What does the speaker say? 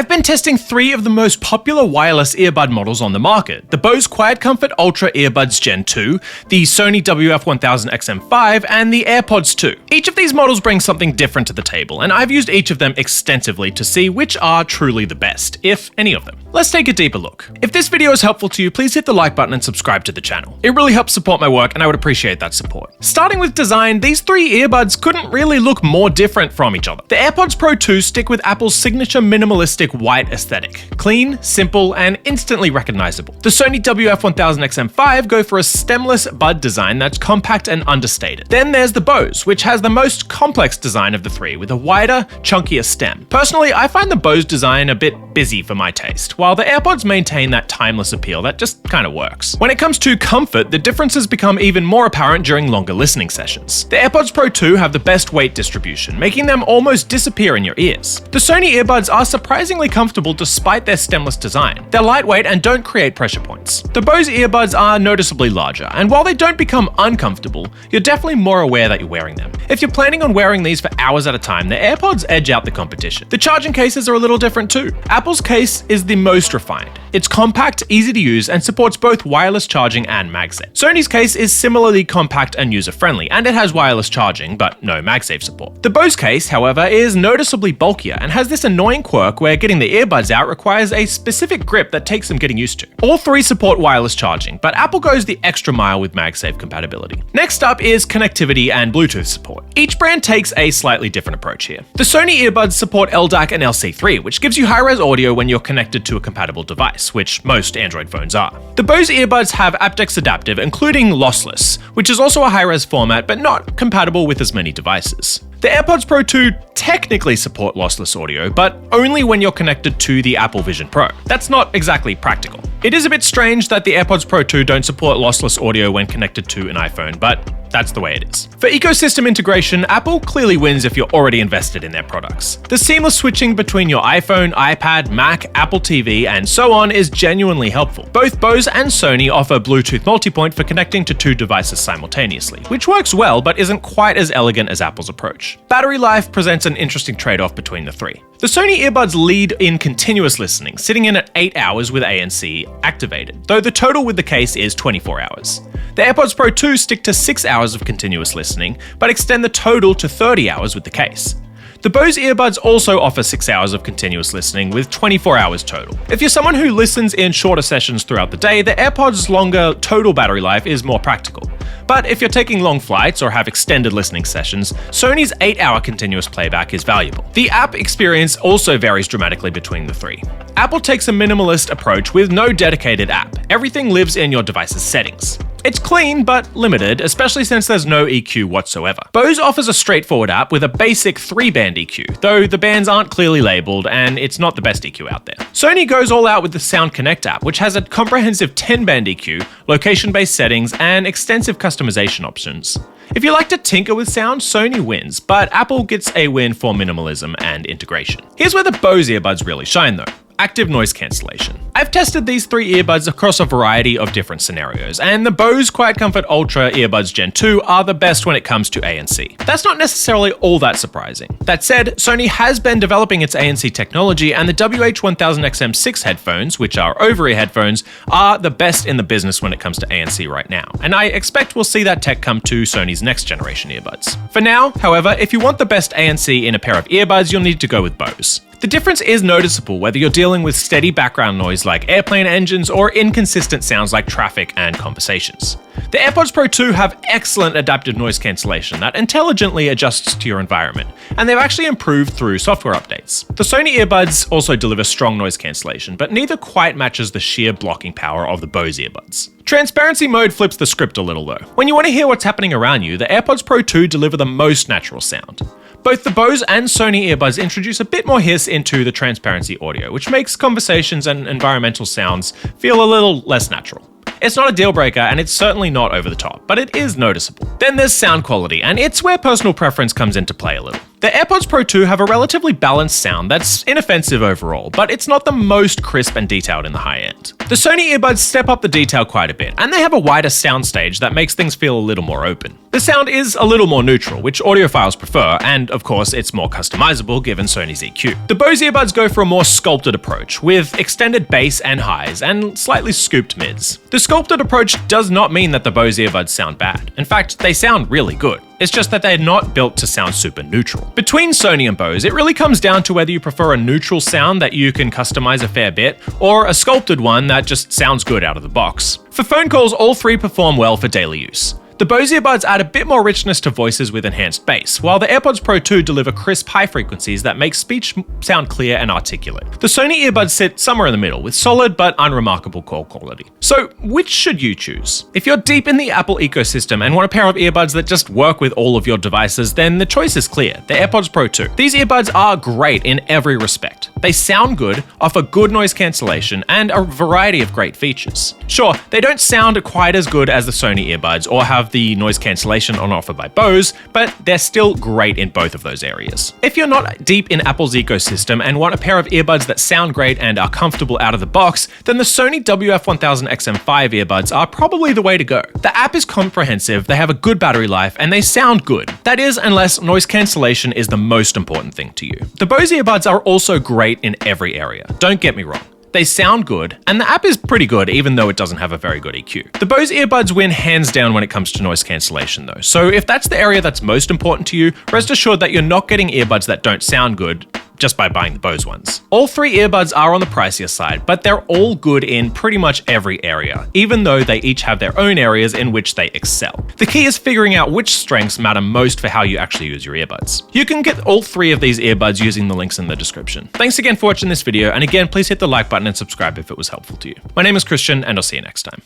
I've been testing 3 of the most popular wireless earbud models on the market: the Bose QuietComfort Ultra Earbuds Gen 2, the Sony WF-1000XM5, and the AirPods 2. Each of these models brings something different to the table, and I've used each of them extensively to see which are truly the best, if any of them. Let's take a deeper look. If this video is helpful to you, please hit the like button and subscribe to the channel. It really helps support my work, and I would appreciate that support. Starting with design, these 3 earbuds couldn't really look more different from each other. The AirPods Pro 2 stick with Apple's signature minimalistic white aesthetic. Clean, simple, and instantly recognizable. The Sony WF-1000XM5 go for a stemless bud design that's compact and understated. Then there's the Bose, which has the most complex design of the 3, with a wider, chunkier stem. Personally, I find the Bose design a bit busy for my taste, while the AirPods maintain that timeless appeal that just kind of works. When it comes to comfort, the differences become even more apparent during longer listening sessions. The AirPods Pro 2 have the best weight distribution, making them almost disappear in your ears. The Sony earbuds are surprisingly comfortable despite their stemless design. They're lightweight and don't create pressure points. The Bose earbuds are noticeably larger, and while they don't become uncomfortable, you're definitely more aware that you're wearing them. If you're planning on wearing these for hours at a time, the AirPods edge out the competition. The charging cases are a little different too. Apple's case is the most refined. It's compact, easy to use, and supports both wireless charging and MagSafe. Sony's case is similarly compact and user-friendly, and it has wireless charging, but no MagSafe support. The Bose case, however, is noticeably bulkier and has this annoying quirk where getting the earbuds out requires a specific grip that takes some getting used to. All 3 support wireless charging, but Apple goes the extra mile with MagSafe compatibility. Next up is connectivity and Bluetooth support. Each brand takes a slightly different approach here. The Sony earbuds support LDAC and LC3, which gives you high-res audio when you're connected to a compatible device, which most Android phones are. The Bose earbuds have aptX Adaptive, including lossless, which is also a high-res format but not compatible with as many devices. The AirPods Pro 2 technically support lossless audio, but only when you're connected to the Apple Vision Pro. That's not exactly practical. It is a bit strange that the AirPods Pro 2 don't support lossless audio when connected to an iPhone, but that's the way it is. For ecosystem integration, Apple clearly wins if you're already invested in their products. The seamless switching between your iPhone, iPad, Mac, Apple TV, and so on is genuinely helpful. Both Bose and Sony offer Bluetooth multipoint for connecting to 2 devices simultaneously, which works well but isn't quite as elegant as Apple's approach. Battery life presents an interesting trade-off between the 3. The Sony earbuds lead in continuous listening, sitting in at 8 hours with ANC activated, though the total with the case is 24 hours. The AirPods Pro 2 stick to 6 hours of continuous listening, but extend the total to 30 hours with the case. The Bose earbuds also offer 6 hours of continuous listening with 24 hours total. If you're someone who listens in shorter sessions throughout the day, the AirPods' longer total battery life is more practical. But if you're taking long flights or have extended listening sessions, Sony's 8-hour continuous playback is valuable. The app experience also varies dramatically between the 3. Apple takes a minimalist approach with no dedicated app. Everything lives in your device's settings. It's clean, but limited, especially since there's no EQ whatsoever. Bose offers a straightforward app with a basic 3-band EQ, though the bands aren't clearly labeled and it's not the best EQ out there. Sony goes all out with the Sound Connect app, which has a comprehensive 10-band EQ, location-based settings, and extensive customization options. If you like to tinker with sound, Sony wins, but Apple gets a win for minimalism and integration. Here's where the Bose earbuds really shine though: active noise cancellation. I've tested these 3 earbuds across a variety of different scenarios, and the Bose QuietComfort Ultra Earbuds Gen 2 are the best when it comes to ANC. That's not necessarily all that surprising. That said, Sony has been developing its ANC technology, and the WH-1000XM6 headphones, which are over-ear headphones, are the best in the business when it comes to ANC right now, and I expect we'll see that tech come to Sony's next generation earbuds. For now, however, if you want the best ANC in a pair of earbuds, you'll need to go with Bose. The difference is noticeable whether you're dealing with steady background noise like airplane engines or inconsistent sounds like traffic and conversations. The AirPods Pro 2 have excellent adaptive noise cancellation that intelligently adjusts to your environment, and they've actually improved through software updates. The Sony earbuds also deliver strong noise cancellation, but neither quite matches the sheer blocking power of the Bose earbuds. Transparency mode flips the script a little though. When you want to hear what's happening around you, the AirPods Pro 2 deliver the most natural sound. Both the Bose and Sony earbuds introduce a bit more hiss into the transparency audio, which makes conversations and environmental sounds feel a little less natural. It's not a deal breaker, and it's certainly not over the top, but it is noticeable. Then there's sound quality, and it's where personal preference comes into play a little. The AirPods Pro 2 have a relatively balanced sound that's inoffensive overall, but it's not the most crisp and detailed in the high end. The Sony earbuds step up the detail quite a bit, and they have a wider soundstage that makes things feel a little more open. The sound is a little more neutral, which audiophiles prefer, and of course it's more customizable given Sony's EQ. The Bose earbuds go for a more sculpted approach, with extended bass and highs, and slightly scooped mids. The sculpted approach does not mean that the Bose earbuds sound bad. In fact, they sound really good. It's just that they're not built to sound super neutral. Between Sony and Bose, it really comes down to whether you prefer a neutral sound that you can customize a fair bit, or a sculpted one that just sounds good out of the box. For phone calls, all three perform well for daily use. The Bose earbuds add a bit more richness to voices with enhanced bass, while the AirPods Pro 2 deliver crisp high frequencies that make speech sound clear and articulate. The Sony earbuds sit somewhere in the middle, with solid but unremarkable call quality. So, which should you choose? If you're deep in the Apple ecosystem and want a pair of earbuds that just work with all of your devices, then the choice is clear, the AirPods Pro 2. These earbuds are great in every respect. They sound good, offer good noise cancellation, and a variety of great features. Sure, they don't sound quite as good as the Sony earbuds or have the noise cancellation on offer by Bose, but they're still great in both of those areas. If you're not deep in Apple's ecosystem and want a pair of earbuds that sound great and are comfortable out of the box, then the Sony WF-1000XM5 earbuds are probably the way to go. The app is comprehensive, they have a good battery life, and they sound good. That is, unless noise cancellation is the most important thing to you. The Bose earbuds are also great in every area. Don't get me wrong. They sound good, and the app is pretty good even though it doesn't have a very good EQ. The Bose earbuds win hands down when it comes to noise cancellation though, so if that's the area that's most important to you, rest assured that you're not getting earbuds that don't sound good just by buying the Bose ones. All three earbuds are on the pricier side, but they're all good in pretty much every area, even though they each have their own areas in which they excel. The key is figuring out which strengths matter most for how you actually use your earbuds. You can get all three of these earbuds using the links in the description. Thanks again for watching this video, and again, please hit the like button and subscribe if it was helpful to you. My name is Christian, and I'll see you next time.